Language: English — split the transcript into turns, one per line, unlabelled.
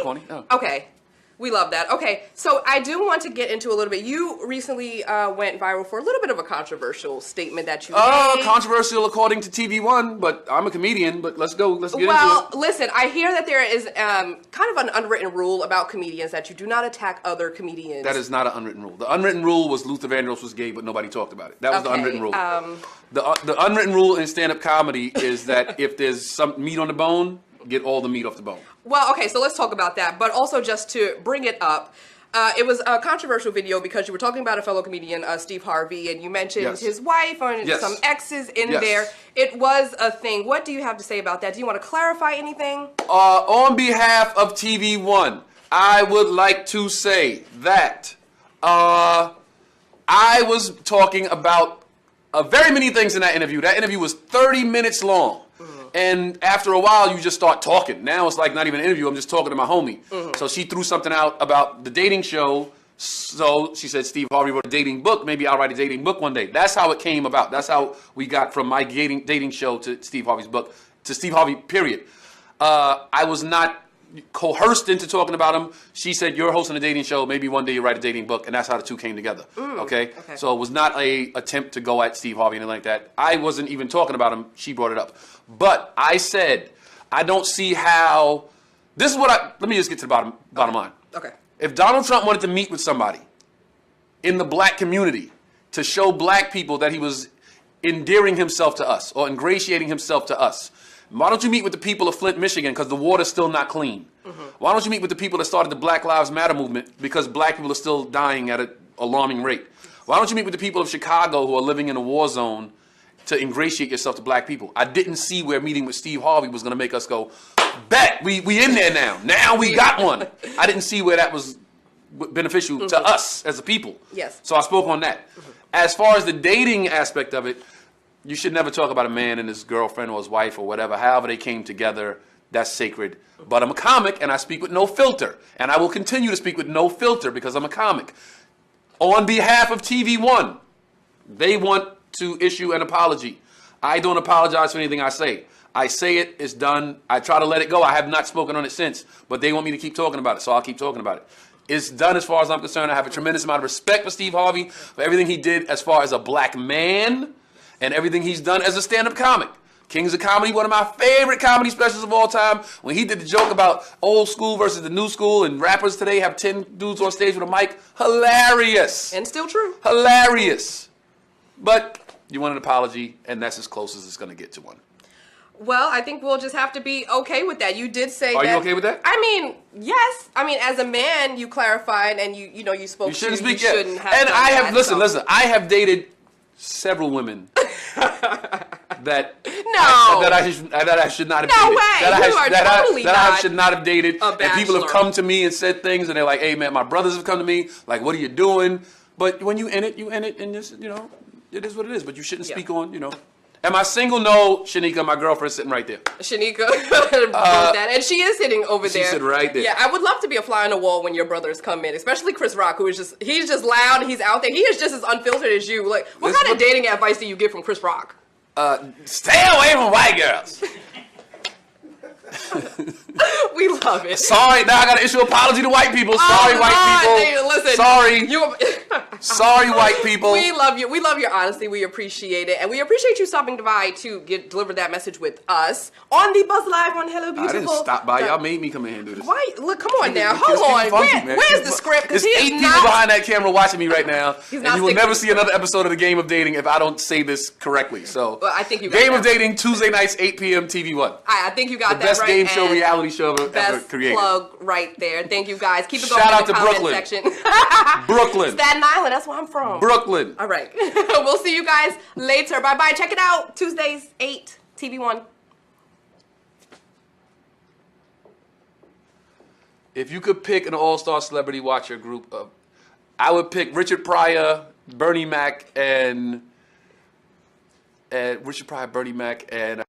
corny. Oh.
Okay. We love that. Okay, so I do want to get into a little bit. You recently went viral for a little bit of a controversial statement that you made.
Controversial according to TV1, but I'm a comedian, but let's go. Let's get into it.
Well, listen, I hear that there is kind of an unwritten rule about comedians that you do not attack other comedians.
That is not an unwritten rule. The unwritten rule was Luther Vandross was gay, but nobody talked about it. That was the unwritten rule. The unwritten rule in stand-up comedy is that if there's some meat on the bone, get all the meat off the bone.
Well, okay, so let's talk about that. But also just to bring it up, it was a controversial video because you were talking about a fellow comedian, Steve Harvey, and you mentioned his wife and some exes in there. It was a thing. What do you have to say about that? Do you want to clarify anything?
On behalf of TV1, I would like to say that I was talking about very many things in that interview. That interview was 30 minutes long. And after a while, you just start talking. Now it's like not even an interview. I'm just talking to my homie. So she threw something out about the dating show. So she said, Steve Harvey wrote a dating book. Maybe I'll write a dating book one day. That's how it came about. That's how we got from my dating show to Steve Harvey's book, to Steve Harvey, period. I was not coerced into talking about him. She said, you're hosting a dating show. Maybe one day you write a dating book. And that's how the two came together. Okay? So it was not a attempt to go at Steve Harvey and anything like that. I wasn't even talking about him. She brought it up. But I said, I don't see how, this is what let me just get to the bottom line.
Okay.
If Donald Trump wanted to meet with somebody in the black community to show black people that he was endearing himself to us or ingratiating himself to us, why don't you meet with the people of Flint, Michigan, because the water's still not clean? Why don't you meet with the people that started the Black Lives Matter movement, because black people are still dying at an alarming rate? Why don't you meet with the people of Chicago who are living in a war zone to ingratiate yourself to black people? I didn't see where meeting with Steve Harvey was going to make us go, bet, we in there now. Now we got one. I didn't see where that was beneficial to us as a people.
Yes.
So I spoke on that. As far as the dating aspect of it, you should never talk about a man and his girlfriend or his wife or whatever. However they came together, that's sacred. But I'm a comic and I speak with no filter. And I will continue to speak with no filter because I'm a comic. On behalf of TV1, they want to issue an apology. I don't apologize for anything I say. I say it, it's done. I try to let it go. I have not spoken on it since. But they want me to keep talking about it, so I'll keep talking about it. It's done as far as I'm concerned. I have a tremendous amount of respect for Steve Harvey, for everything he did as far as a black man, and everything he's done as a stand-up comic. Kings of Comedy, one of my favorite comedy specials of all time. When he did the joke about old school versus the new school and rappers today have 10 dudes on stage with a mic. Hilarious.
And still true.
Hilarious. But you want an apology, and that's as close as it's going to get to one.
Well, I think we'll just have to be okay with that. You did say that.
Are you okay with that?
I mean, yes. I mean, as a man, you clarified and you spoke.
You shouldn't
to,
speak
you
yet.
shouldn't have
And
done
I have,
that,
listen,
so.
listen. I have dated several women that I should not have dated.
No way.
That I should not have dated.
And
people have come to me and said things, and they're like, "Hey, man, my brothers have come to me. Like, what are you doing?" But when you in it, and just it is what it is. But you shouldn't speak on, Am I single? No, Shanika, my girlfriend's sitting right there.
Shanika, that, and she is sitting over there.
She's sitting right there.
Yeah, I would love to be a fly on the wall when your brothers come in, especially Chris Rock, who is he's just loud, he's out there. He is just as unfiltered as you. Like, what kind of dating advice do you get from Chris Rock?
Stay away from white girls.
We love it.
Sorry, now I got to issue an apology to white people. Sorry, white people.
Listen,
sorry. Sorry, white people.
We love you. We love your honesty. We appreciate it. And we appreciate you stopping by to deliver that message with us on the Buzz Live on Hello Beautiful.
I didn't stop by. Y'all made me come in here and do this.
Why? Look, come on now. Hold on. Where's the script?
There's 8 people behind that camera watching me right now. And you will never see another episode of The Game of Dating if I don't say this correctly. So,
well, I think you got
Game of Dating, Tuesday nights, 8 p.m. TV1.
I think you got that right.
The best game show, reality show ever created.
Plug right there. Thank you guys. Keep it going.
Shout out
in the
to
comment
Brooklyn.
section.
Brooklyn.
Staten Island. That's where I'm from.
Brooklyn.
All right. We'll see you guys later. Bye bye. Check it out. Tuesdays 8 TV1.
If you could pick an all-star celebrity watcher group of, I would pick Richard Pryor, Bernie Mac, and Richard Pryor, Bernie Mac, and